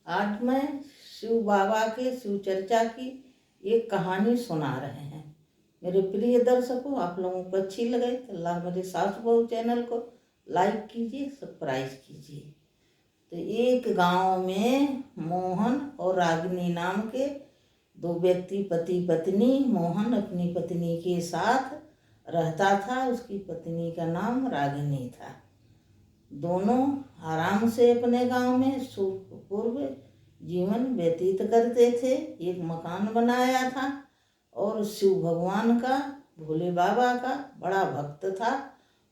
आज मैं शिव बाबा के शिव चर्चा की एक कहानी सुना रहे हैं। मेरे प्रिय दर्शकों, आप लोगों को अच्छी लगे तो मेरे सास बहू चैनल को लाइक कीजिए, सब्सक्राइब कीजिए। तो एक गांव में मोहन और रागिनी नाम के दो व्यक्ति, पति पत्नी। मोहन अपनी पत्नी के साथ रहता था, उसकी पत्नी का नाम रागिनी था। दोनों आराम से अपने गांव में सुखपूर्व जीवन व्यतीत करते थे। एक मकान बनाया था और शिव भगवान का, भोले बाबा का बड़ा भक्त था।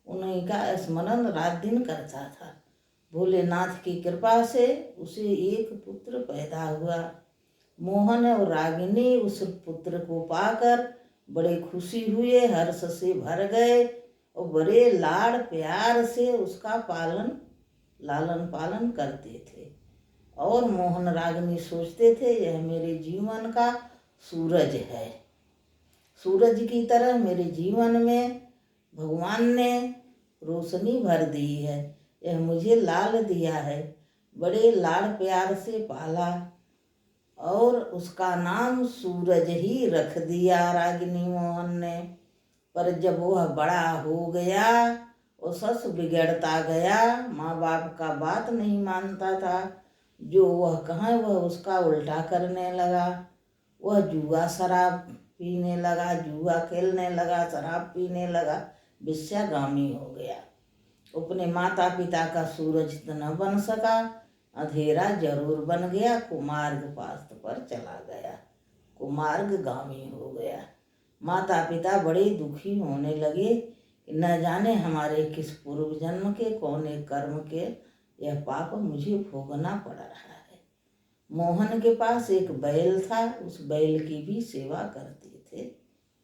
उन्हीं का स्मरण रात दिन करता था। भोलेनाथ की कृपा से उसे एक पुत्र पैदा हुआ। मोहन और रागिनी उस पुत्र को पाकर बड़े खुशी हुए, हर्ष से भर गए और बड़े लाड़ प्यार से उसका लालन पालन करते थे। और मोहन रागिनी सोचते थे, यह मेरे जीवन का सूरज है। सूरज की तरह मेरे जीवन में भगवान ने रोशनी भर दी है। यह मुझे लाल दिया है, बड़े लाड़ प्यार से पाला और उसका नाम सूरज ही रख दिया रागिनी मोहन ने। पर जब वह बड़ा हो गया, वो सस बिगड़ता गया। माँ बाप का बात नहीं मानता था। जो वह कहें वह उसका उल्टा करने लगा। वह जुआ शराब पीने लगा, जुआ खेलने लगा, शराब पीने लगा, वेश्यागामी हो गया। अपने माता पिता का सूरज तो न बन सका, अंधेरा जरूर बन गया। कुमार्ग पास्त पर चला गया, कुमार्गगामी हो गया। माता पिता बड़े दुखी होने लगे, न जाने हमारे किस पूर्व जन्म के कौन एक कर्म के यह पाप मुझे भोगना पड़ रहा है। मोहन के पास एक बैल था, उस बैल की भी सेवा करते थे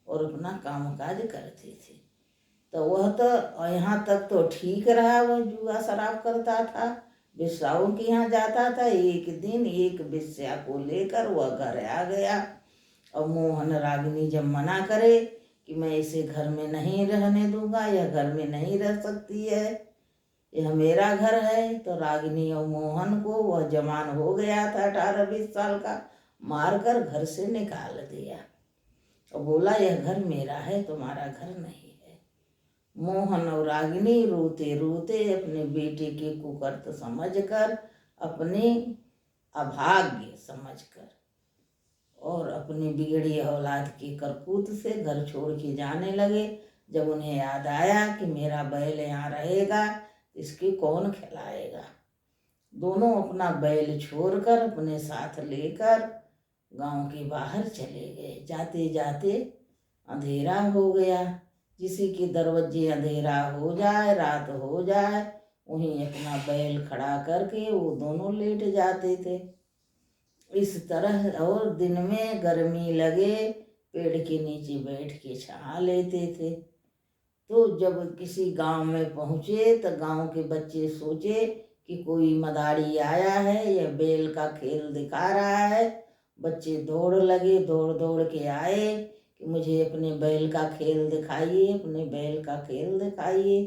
और अपना कामकाज करते थे। तो वह तो यहाँ तक तो ठीक रहा। वह जुआ शराब करता था, वेश्याओं के यहाँ जाता था। एक दिन एक वेश्या को लेकर वह घर आ गया और मोहन रागिनी जब मना करे कि मैं इसे घर में नहीं रहने दूंगा, यह घर में नहीं रह सकती है, यह मेरा घर है, तो रागिनी और मोहन को, वह जवान हो गया था 18-20 साल का, मारकर घर से निकाल दिया और बोला यह घर मेरा है, तुम्हारा घर नहीं है। मोहन और रागिनी रोते रोते अपने बेटे के कुकर्त समझकर, अपने अभाग्य समझकर और अपनी बिगड़ी औलाद की करतूत से घर छोड़ के जाने लगे। जब उन्हें याद आया कि मेरा बैल यहाँ रहेगा, इसके कौन खिलाएगा, दोनों अपना बैल छोड़कर अपने साथ लेकर गांव के बाहर चले गए। जाते जाते अंधेरा हो गया। किसी के दरवाजे अंधेरा हो जाए, रात हो जाए, वहीं अपना बैल खड़ा करके वो दोनों लेट जाते थे। इस तरह और दिन में गर्मी लगे, पेड़ के नीचे बैठ के छा लेते थे। तो जब किसी गांव में पहुँचे तो गांव के बच्चे सोचे कि कोई मदारी आया है, यह बैल का खेल दिखा रहा है। बच्चे दौड़ लगे, दौड़ दौड़ के आए कि मुझे अपने बैल का खेल दिखाइए, अपने बैल का खेल दिखाइए।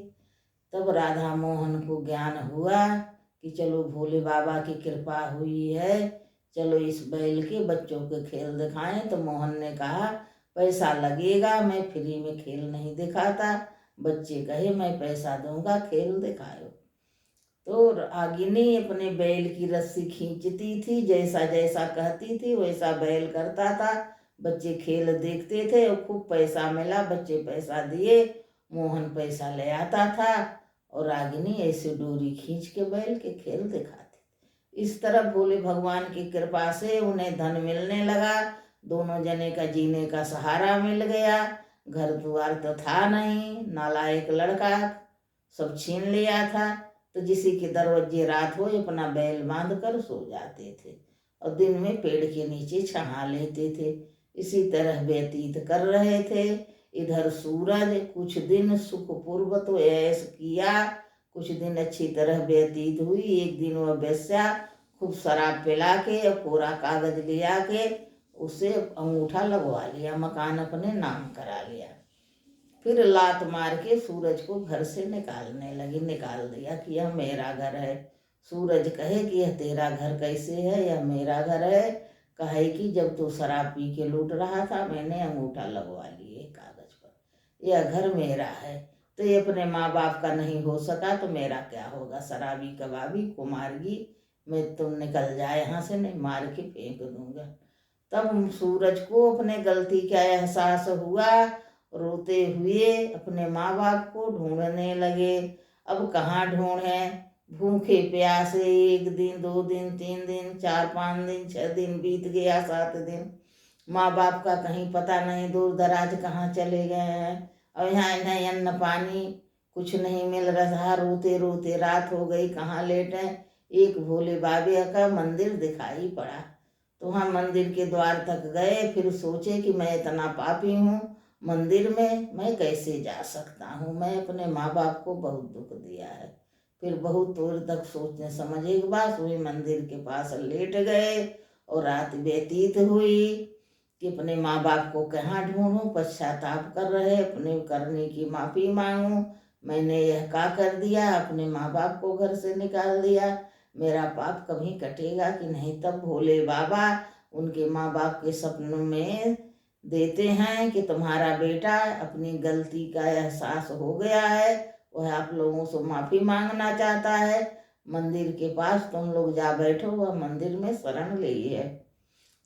तब राधा मोहन को ज्ञान हुआ कि चलो भोले बाबा की कृपा हुई है, चलो इस बैल के बच्चों के खेल दिखाएं। तो मोहन ने कहा पैसा लगेगा, मैं फ्री में खेल नहीं दिखाता। बच्चे कहे मैं पैसा दूंगा, खेल दिखाओ। तो रागिनी अपने बैल की रस्सी खींचती थी, जैसा जैसा कहती थी वैसा बैल करता था। बच्चे खेल देखते थे और खूब पैसा मिला, बच्चे पैसा दिए, मोहन पैसा ले आता था और रागिनी ऐसे डोरी खींच के बैल के खेल दिखाती। इस तरह भोले भगवान की कृपा से उन्हें धन मिलने लगा। दोनों जने का जीने का सहारा मिल गया। घर द्वार तो था नहीं, नालायक लड़का सब छीन लिया था। तो किसी के दरवाजे रात हो अपना बैल बांध कर सो जाते थे और दिन में पेड़ के नीचे छहा लेते थे। इसी तरह व्यतीत कर रहे थे। इधर सूरज कुछ दिन सुखपूर्व तो ऐश किया, कुछ दिन अच्छी तरह व्यतीत हुई। एक दिन वह वेश्या खूब शराब पिला के और कोरा कागज ले आके उसे अंगूठा लगवा लिया, मकान अपने नाम करा लिया। फिर लात मार के सूरज को घर से निकालने लगी, निकाल दिया कि यह मेरा घर है। सूरज कहे कि यह तेरा घर कैसे है, यह मेरा घर है। कहे कि जब तू शराब पी के लूट रहा था मैंने अंगूठा लगवा लिए कागज पर, यह घर मेरा है। तो ये अपने माँ बाप का नहीं हो सका तो मेरा क्या होगा। शराबी कबाबी कुमारगी, मैं तुम निकल जाए यहाँ से, नहीं मार के फेंक दूंगा। तब सूरज को अपने गलती का एहसास हुआ। रोते हुए अपने माँ बाप को ढूंढने लगे। अब कहाँ ढूंढें, भूखे प्यासे 1 दिन 2 दिन 3 दिन 4 5 दिन 6 दिन बीत गया, 7 दिन। माँ बाप का कहीं पता नहीं, दूर दराज कहाँ चले गए हैं। और यहाँ इन्हें अन्न पानी कुछ नहीं मिल रहा। रोते रोते रात हो गई, कहाँ लेटें। एक भोले बाबे का मंदिर दिखाई पड़ा तो वहाँ मंदिर के द्वार तक गए। फिर सोचे कि मैं इतना पापी हूँ, मंदिर में मैं कैसे जा सकता हूँ, मैं अपने माँ बाप को बहुत दुख दिया है। फिर बहुत दूर तक सोचने समझे के बाद वही मंदिर के पास लेट गए और रात व्यतीत हुई कि अपने माँ बाप को कहाँ ढूंढूं। पश्चाताप कर रहे, अपने करने की माफ़ी मांगूं। मैंने यह क्या कर दिया, अपने माँ बाप को घर से निकाल दिया, मेरा पाप कभी कटेगा कि नहीं। तब भोले बाबा उनके माँ बाप के सपनों में देते हैं कि तुम्हारा बेटा अपनी गलती का एहसास हो गया है, वह आप लोगों से माफ़ी मांगना चाहता है। मंदिर के पास तुम लोग जा बैठो, वह मंदिर में शरण ली है।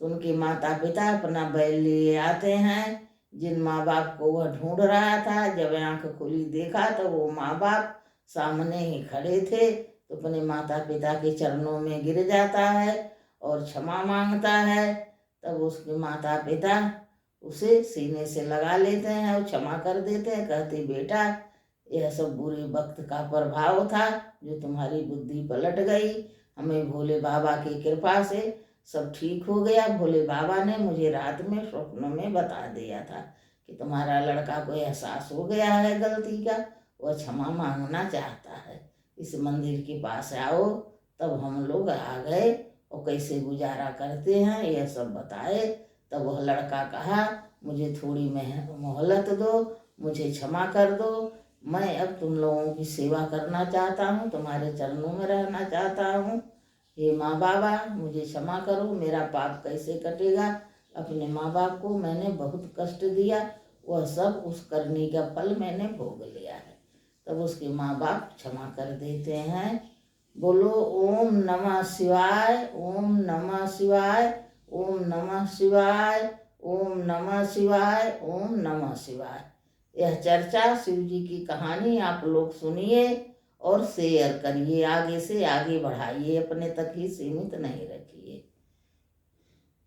तो उनके माता पिता अपना बैल लिए आते हैं। जिन माँ बाप को वह ढूंढ रहा था, जब आंख खुली देखा तो वो माँ बाप सामने ही खड़े थे। तो अपने माता पिता के चरणों में गिर जाता है और क्षमा मांगता है। तब उसके माता पिता उसे सीने से लगा लेते हैं और क्षमा कर देते हैं। कहते बेटा यह सब बुरे वक्त का प्रभाव था, जो तुम्हारी बुद्धि पलट गई। हमें भोले बाबा की कृपा से सब ठीक हो गया। भोले बाबा ने मुझे रात में स्वप्न में बता दिया था कि तुम्हारा लड़का को एहसास हो गया है गलती का, वह क्षमा मांगना चाहता है, इस मंदिर के पास आओ। तब हम लोग आ गए और कैसे गुजारा करते हैं यह सब बताए। तब वह लड़का कहा मुझे थोड़ी मोहलत दो, मुझे क्षमा कर दो, मैं अब तुम लोगों की सेवा करना चाहता हूँ, तुम्हारे चरणों में रहना चाहता हूँ। हे माँ बाबा मुझे क्षमा करो, मेरा पाप कैसे कटेगा। अपने माँ बाप को मैंने बहुत कष्ट दिया, वह सब उस करने का फल मैंने भोग लिया है। तब उसके माँ बाप क्षमा कर देते हैं। बोलो ओम नमः शिवाय, ओम नमः शिवाय, ओम नमः शिवाय, ओम नमः शिवाय, ओम नमः शिवाय। यह चर्चा शिव जी की कहानी आप लोग सुनिए और शेयर करिए, आगे से आगे बढ़ाइए, अपने तक ही सीमित नहीं रखिए।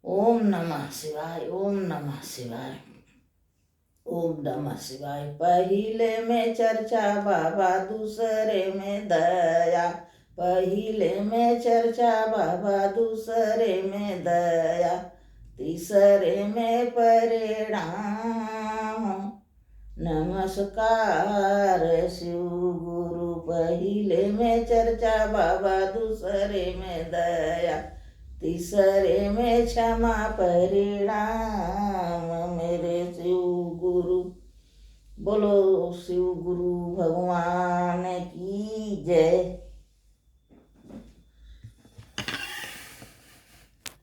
ओम नमः शिवाय, ओम नमः शिवाय, ओम नमः शिवाय। पहिले में चर्चा बाबा, दूसरे में दया। पहिले में चर्चा बाबा, दूसरे में दया, तीसरे में परिणाम। नमस्कार शिव गुरु। पहिले में चर्चा बाबा, दूसरे में दया, तीसरे में क्षमा परिणाम। मेरे शिव गुरु। बोलो शिव गुरु भगवान